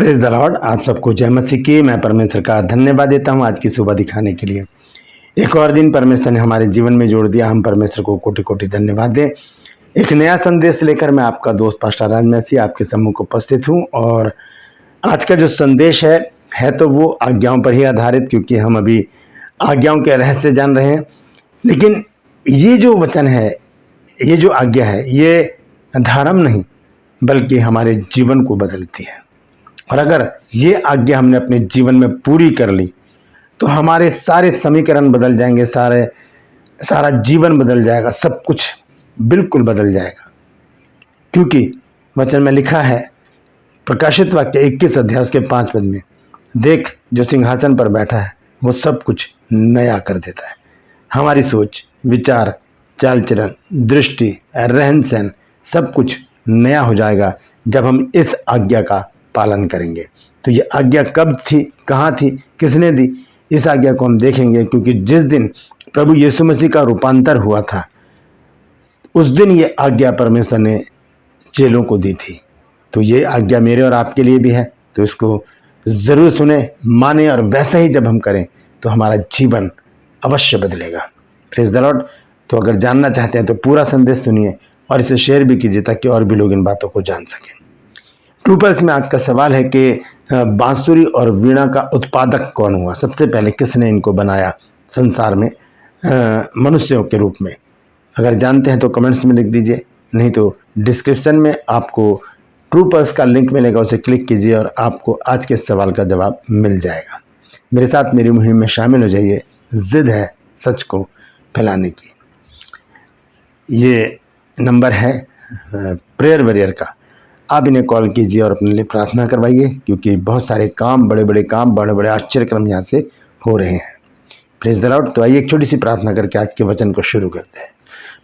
Praise the Lord. आप सबको जय मसीह की। मैं परमेश्वर का धन्यवाद देता हूं आज की सुबह दिखाने के लिए। एक और दिन परमेश्वर ने हमारे जीवन में जोड़ दिया। हम परमेश्वर को कोटि कोटि धन्यवाद दें। एक नया संदेश लेकर मैं आपका दोस्त पास्टर राज मसीह आपके सम्मुख उपस्थित हूं। और आज का जो संदेश है तो वो आज्ञाओं पर ही आधारित, क्योंकि हम अभी आज्ञाओं के रहस्य जान रहे हैं। लेकिन ये जो वचन है, ये जो आज्ञा है, ये धर्म नहीं बल्कि हमारे जीवन को बदलती है। और अगर ये आज्ञा हमने अपने जीवन में पूरी कर ली तो हमारे सारे समीकरण बदल जाएंगे, सारा जीवन बदल जाएगा, सब कुछ बिल्कुल बदल जाएगा। क्योंकि वचन में लिखा है, प्रकाशित वाक्य 21 अध्याय उसके 5 पद में, देख जो सिंहासन पर बैठा है वो सब कुछ नया कर देता है। हमारी सोच, विचार, चाल चलन, दृष्टि, रहन सहन सब कुछ नया हो जाएगा जब हम इस आज्ञा का पालन करेंगे। तो ये आज्ञा कब थी, कहाँ थी, किसने दी, इस आज्ञा को हम देखेंगे। क्योंकि जिस दिन प्रभु यीशु मसीह का रूपांतर हुआ था उस दिन ये आज्ञा परमेश्वर ने चेलों को दी थी। तो ये आज्ञा मेरे और आपके लिए भी है। तो इसको ज़रूर सुने, माने, और वैसा ही जब हम करें तो हमारा जीवन अवश्य बदलेगा। Praise the Lord. तो अगर जानना चाहते हैं तो पूरा संदेश सुनिए और इसे शेयर भी कीजिए ताकि और भी लोग इन बातों को जान सकें। ट्रू पल्स में आज का सवाल है कि बांसुरी और वीणा का उत्पादक कौन हुआ? सबसे पहले किसने इनको बनाया संसार में मनुष्यों के रूप में? अगर जानते हैं तो कमेंट्स में लिख दीजिए, नहीं तो डिस्क्रिप्शन में आपको ट्रू पल्स का लिंक मिलेगा, उसे क्लिक कीजिए और आपको आज के सवाल का जवाब मिल जाएगा। मेरे साथ मेरी मुहिम में शामिल हो जाइए। जिद है सच को फैलाने की। ये नंबर है प्रेयर वॉरियर का। आप इन्हें कॉल कीजिए और अपने लिए प्रार्थना करवाइए, क्योंकि बहुत सारे काम, बड़े बड़े आश्चर्यक्रम यहाँ से हो रहे हैं। Praise the Lord. तो आइए एक छोटी सी प्रार्थना करके आज के वचन को शुरू करते हैं।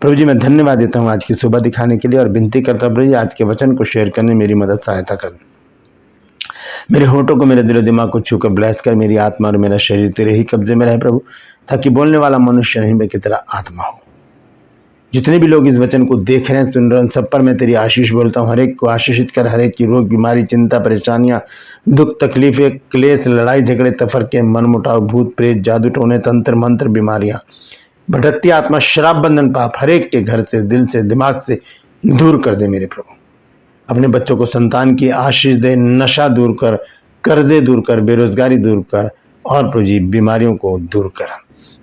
प्रभु जी, मैं धन्यवाद देता हूँ आज की सुबह दिखाने के लिए और विनती करता हूँ प्रभु जी, आज के वचन को शेयर करने मेरी मदद सहायता कर। मेरे होठों को, मेरे दिलो दिमाग को छूकर ब्लेस कर। मेरी आत्मा और मेरा शरीर तेरे ही कब्जे में रहे प्रभु, ताकि बोलने वाला मनुष्य नहीं मैं कि तेरा आत्मा हो। जितने भी लोग इस वचन को देख रहे हैं, सुन रहे हैं, सब पर मैं तेरी आशीष बोलता हूँ। हर एक को आशीषित कर। हर एक की रोग, बीमारी, चिंता, परेशानियां, दुख, तकलीफें, क्लेश, लड़ाई झगड़े, तफरके, मनमुटाव, भूत प्रेत, जादू टोने, तंत्र मंत्र, बीमारियां, भटकती आत्मा, शराब बंधन, पाप हर एक के घर से, दिल से, दिमाग से दूर कर दे मेरे प्रभु। अपने बच्चों को संतान की आशीष दे। नशा दूर कर, कर्जे दूर कर, बेरोजगारी दूर कर और प्रभु जी बीमारियों को दूर कर,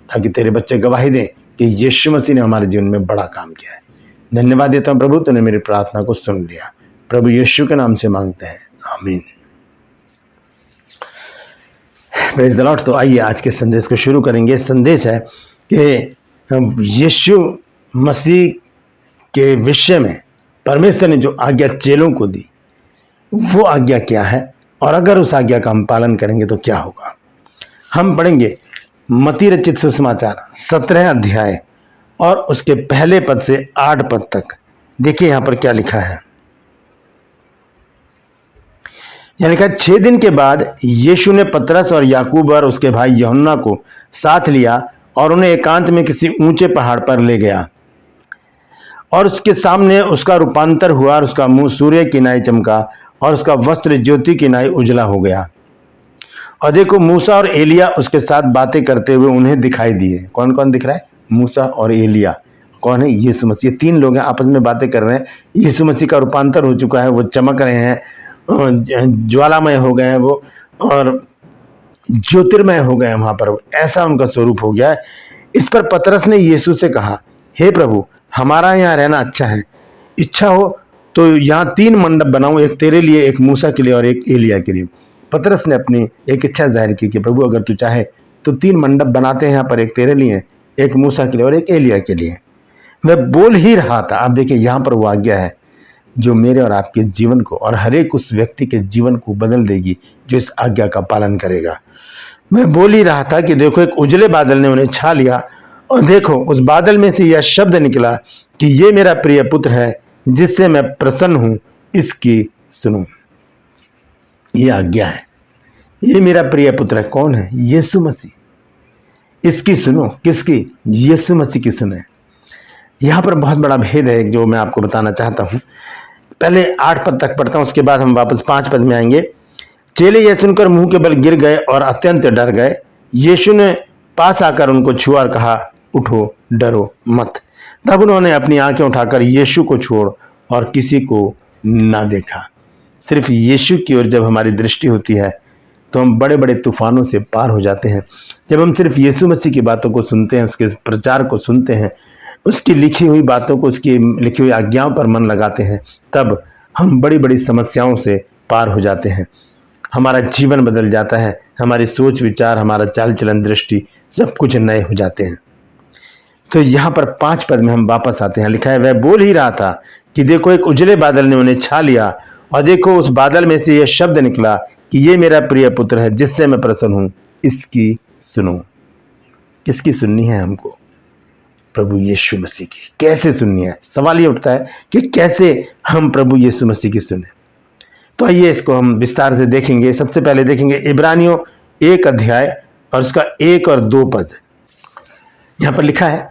ताकि तेरे बच्चे गवाही दें कि यीशु मसीह ने हमारे जीवन में बड़ा काम किया है। धन्यवाद देता हूं प्रभु, तूने मेरी प्रार्थना को सुन लिया। प्रभु यीशु के नाम से मांगते हैं, आमीन। Praise the Lord. तो आइए आज के संदेश को शुरू करेंगे। संदेश है कि यीशु मसीह के विषय में परमेश्वर ने जो आज्ञा चेलों को दी वो आज्ञा क्या है, और अगर उस आज्ञा का हम पालन करेंगे तो क्या होगा। हम पढ़ेंगे मत्ती रचित सुसमाचार 17 अध्याय और उसके पहले पद से 8 पद तक। देखिए यहां पर क्या लिखा है। यहां लिखा है, 6 दिन के बाद यीशु ने पतरस और याकूब और उसके भाई यूहन्ना को साथ लिया और उन्हें एकांत में किसी ऊंचे पहाड़ पर ले गया। और उसके सामने उसका रूपांतर हुआ और उसका मुंह सूर्य की नाई चमका और उसका वस्त्र ज्योति की नाई उजला हो गया। और देखो, मूसा और एलिया उसके साथ बातें करते हुए उन्हें दिखाई दिए। कौन कौन दिख रहा है? मूसा और एलिया। कौन है? यीशु मसीह। 3 लोग हैं, आपस में बातें कर रहे हैं। यीशु मसीह का रूपांतर हो चुका है, वो चमक रहे हैं, ज्वालामय हो गए हैं वो, और ज्योतिर्मय हो गए हैं वहां पर। ऐसा उनका स्वरूप हो गया है। इस पर पतरस ने यीशु से कहा, हे प्रभु, हमारा यहाँ रहना अच्छा है। इच्छा हो तो यहाँ 3 मंडप बनाऊं, एक तेरे लिए, एक मूसा के लिए और एक एलिया के लिए। पतरस ने अपनी एक इच्छा जाहिर की कि प्रभु अगर तू चाहे तो 3 मंडप बनाते हैं यहाँ पर, एक तेरे लिए, एक मूसा के लिए और एक एलिया के लिए। मैं बोल ही रहा था। आप देखिए यहाँ पर वो आज्ञा है जो मेरे और आपके जीवन को और हर एक उस व्यक्ति के जीवन को बदल देगी जो इस आज्ञा का पालन करेगा। मैं बोल ही रहा था कि देखो, एक उजले बादल ने उन्हें छा लिया और देखो उस बादल में से यह शब्द निकला कि ये मेरा प्रिय पुत्र है जिससे मैं प्रसन्न हूं, इसकी सुनो। ये आज्ञा है, ये मेरा प्रिय पुत्र है। कौन है? यीशु मसीह। इसकी सुनो। किसकी? यीशु मसीह की सुने। यहां पर बहुत बड़ा भेद है जो मैं आपको बताना चाहता हूं। पहले 8 पद तक पढ़ता हूं, उसके बाद हम वापस 5 पद में आएंगे। चेले यह सुनकर मुंह के बल गिर गए और अत्यंत डर गए। यीशु ने पास आकर उनको छुआ और कहा, उठो, डरो मत। तब उन्होंने अपनी आंखें उठाकर यीशु को छोड़ और किसी को ना देखा। सिर्फ यीशु की ओर जब हमारी दृष्टि होती है तो हम बड़े बड़े तूफानों से पार हो जाते हैं। जब हम सिर्फ यीशु मसीह की बातों को सुनते हैं, उसके प्रचार को सुनते हैं, उसकी लिखी हुई बातों को, उसकी लिखी हुई आज्ञाओं पर मन लगाते हैं, तब हम बड़ी बड़ी समस्याओं से पार हो जाते हैं। हमारा जीवन बदल जाता है, हमारी सोच विचार, हमारा चाल चलन, दृष्टि, सब कुछ नए हो जाते हैं। तो यहाँ पर 5 पद में हम वापस आते हैं। लिखा है, वह बोल ही रहा था कि देखो एक उजले बादल ने उन्हें छा लिया और देखो उस बादल में से यह शब्द निकला कि ये मेरा प्रिय पुत्र है जिससे मैं प्रसन्न हूं, इसकी सुनो। किसकी सुननी है हमको? प्रभु यीशु मसीह की। कैसे सुननी है? सवाल ये उठता है कि कैसे हम प्रभु यीशु मसीह की सुने। तो आइए इसको हम विस्तार से देखेंगे। सबसे पहले देखेंगे इब्रानियों 1 अध्याय और उसका 1 और 2 पद। यहां पर लिखा है,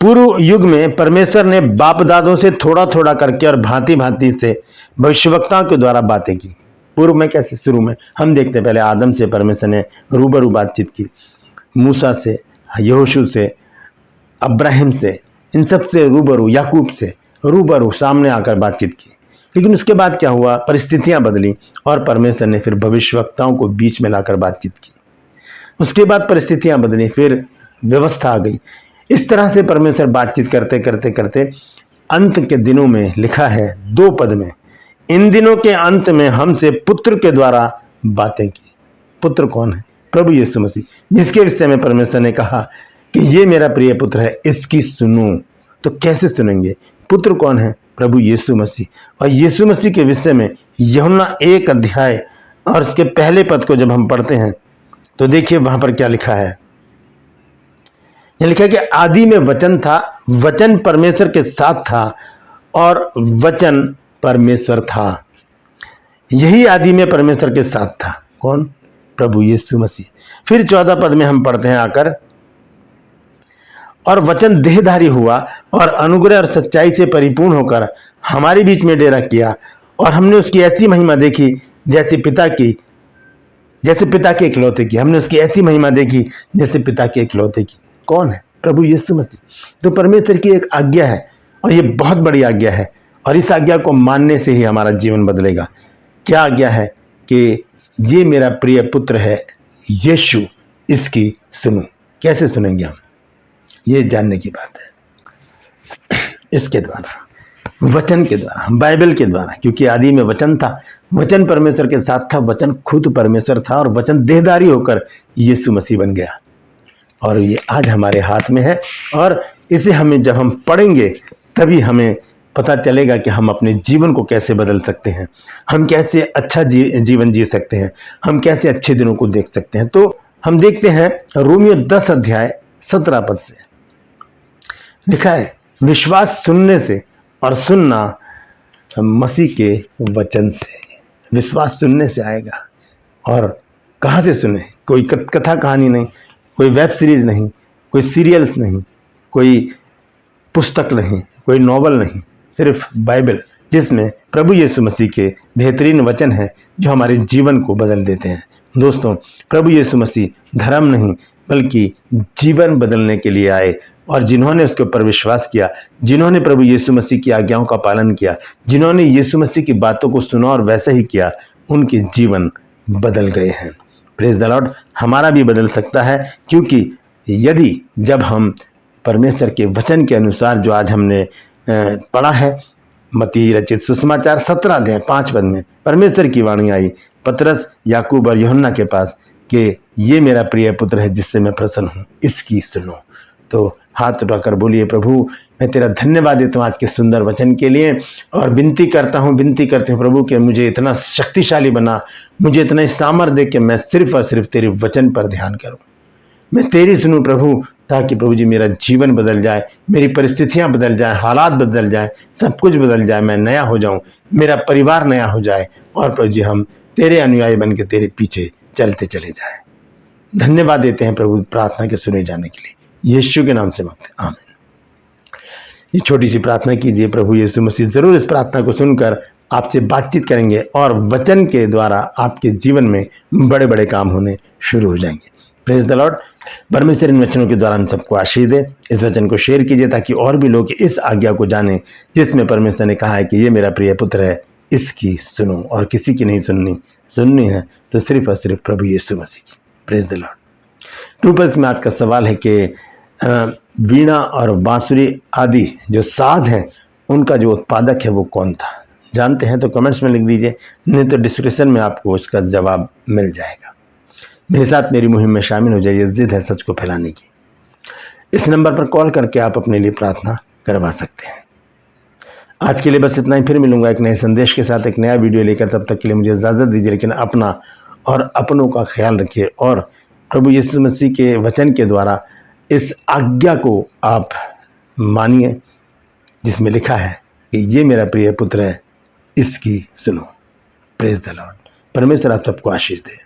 पूर्व युग में परमेश्वर ने बाप दादों से थोड़ा थोड़ा करके और भांति भांति से भविष्यवक्ताओं के द्वारा बातें की। पूर्व में कैसे? शुरू में हम देखते हैं, पहले आदम से परमेश्वर ने रूबरू बातचीत की, मूसा से, यहोशू से, अब्राहिम से, इन सब से रूबरू, याकूब से रूबरू सामने आकर बातचीत की। लेकिन उसके बाद क्या हुआ? परिस्थितियां बदली और परमेश्वर ने फिर भविष्यवक्ताओं को बीच में लाकर बातचीत की। उसके बाद परिस्थितियां बदली, फिर व्यवस्था आ गई। इस तरह से परमेश्वर बातचीत करते करते करते अंत के दिनों में लिखा है 2 पद में, इन दिनों के अंत में हमसे पुत्र के द्वारा बातें की। पुत्र कौन है? प्रभु यीशु मसीह, जिसके विषय में परमेश्वर ने कहा कि ये मेरा प्रिय पुत्र है, इसकी सुनो। तो कैसे सुनेंगे? पुत्र कौन है? प्रभु यीशु मसीह। और यीशु मसीह के विषय में यूहन्ना 1 अध्याय और उसके पहले पद को जब हम पढ़ते हैं तो देखिए वहां पर क्या लिखा है। लिखा है कि आदि में वचन था, वचन परमेश्वर के साथ था और वचन परमेश्वर था। यही आदि में परमेश्वर के साथ था। कौन? प्रभु यीशु मसीह। फिर 14 पद में हम पढ़ते हैं आकर, और वचन देहधारी हुआ और अनुग्रह और सच्चाई से परिपूर्ण होकर हमारे बीच में डेरा किया और हमने उसकी ऐसी महिमा देखी जैसे पिता के इकलौते की। हमने उसकी ऐसी महिमा देखी जैसे पिता के इकलौते की। कौन है? प्रभु यीशु मसीह। तो परमेश्वर की एक आज्ञा है और ये बहुत बड़ी आज्ञा है और इस आज्ञा को मानने से ही हमारा जीवन बदलेगा। क्या आज्ञा है? कि ये मेरा प्रिय पुत्र है यीशु, इसकी सुनो। कैसे सुनेंगे हम? ये जानने की बात है। इसके द्वारा, वचन के द्वारा, बाइबल के द्वारा, क्योंकि आदि में वचन था, वचन परमेश्वर के साथ था, वचन खुद परमेश्वर था और वचन देहधारी होकर यीशु मसीह बन गया और ये आज हमारे हाथ में है। और इसे हमें जब हम पढ़ेंगे तभी हमें पता चलेगा कि हम अपने जीवन को कैसे बदल सकते हैं, हम कैसे अच्छा जीवन जी सकते हैं, हम कैसे अच्छे दिनों को देख सकते हैं। तो हम देखते हैं रोमियो 10 अध्याय 17 पद से लिखा है, विश्वास सुनने से और सुनना मसीह के वचन से। विश्वास सुनने से आएगा। और कहाँ से सुने? कोई कथा कहानी नहीं, कोई वेब सीरीज नहीं, कोई सीरियल्स नहीं, कोई पुस्तक नहीं, कोई नॉवल नहीं, सिर्फ बाइबल, जिसमें प्रभु यीशु मसीह के बेहतरीन वचन है जो हमारे जीवन को बदल देते हैं। दोस्तों, प्रभु यीशु मसीह धर्म नहीं बल्कि जीवन बदलने के लिए आए और जिन्होंने उसके ऊपर विश्वास किया, जिन्होंने प्रभु यीशु मसीह की आज्ञाओं का पालन किया, जिन्होंने यीशु मसीह की बातों को सुना और वैसा ही किया, उनके जीवन बदल गए हैं। Praise the Lord. हमारा भी बदल सकता है, क्योंकि यदि जब हम परमेश्वर के वचन के अनुसार जो आज हमने पढ़ा है, मत्ती रचित सुसमाचार 17 अध्याय 5 पद में परमेश्वर की वाणी आई पतरस, याकूब और यूहन्ना के पास कि ये मेरा प्रिय पुत्र है जिससे मैं प्रसन्न हूँ, इसकी सुनो। तो हाथ उठाकर बोलिए, प्रभु मैं तेरा धन्यवाद देता हूँ आज के सुंदर वचन के लिए और विनती करती हूँ प्रभु कि मुझे इतना शक्तिशाली बना, मुझे इतना सामर्थ्य दे कि मैं सिर्फ और सिर्फ तेरे वचन पर ध्यान करूँ, मैं तेरी सुनूं प्रभु, ताकि प्रभु जी मेरा जीवन बदल जाए, मेरी परिस्थितियां बदल जाए, हालात बदल जाए, सब कुछ बदल जाए, मैं नया हो जाऊं, मेरा परिवार नया हो जाए और प्रभु जी हम तेरे अनुयायी बन के तेरे पीछे चलते चले जाए। धन्यवाद देते हैं प्रभु प्रार्थना के सुने जाने के लिए, यीशु के नाम से मांगते हैं, आमीन। ये छोटी सी प्रार्थना कीजिए। प्रभु यीशु मसीह जरूर इस प्रार्थना को सुनकर आपसे बातचीत करेंगे और वचन के द्वारा आपके जीवन में बड़े बड़े काम होने शुरू हो जाएंगे। Praise the Lord. परमेश्वर इन वचनों के द्वारा हम सबको आशीष दे। इस वचन को शेयर कीजिए ताकि और भी लोग इस आज्ञा को जानें जिसमें परमेश्वर ने कहा है कि ये मेरा प्रिय पुत्र है, इसकी सुनो। और किसी की नहीं सुननी है तो सिर्फ और सिर्फ प्रभु यीशु मसीह की। Praise the Lord. True pulse में आज का सवाल है कि वीणा और बांसुरी आदि जो साज हैं उनका जो उत्पादक है वो कौन था? जानते हैं तो कमेंट्स में लिख दीजिए, नहीं तो डिस्क्रिप्शन में आपको उसका जवाब मिल जाएगा। मेरे साथ मेरी मुहिम में शामिल हो जाइए। जिद है सच को फैलाने की। इस नंबर पर कॉल करके आप अपने लिए प्रार्थना करवा सकते हैं। आज के लिए बस इतना ही। फिर मिलूंगा एक नए संदेश के साथ, एक नया वीडियो लेकर। तब तक के लिए मुझे इजाज़त दीजिए, लेकिन अपना और अपनों का ख्याल रखिए और प्रभु यीशु मसीह के वचन के द्वारा इस आज्ञा को आप मानिए जिसमें लिखा है कि ये मेरा प्रिय पुत्र है, इसकी सुनो। Praise the Lord. परमेश्वर आप सबको आशीष दे।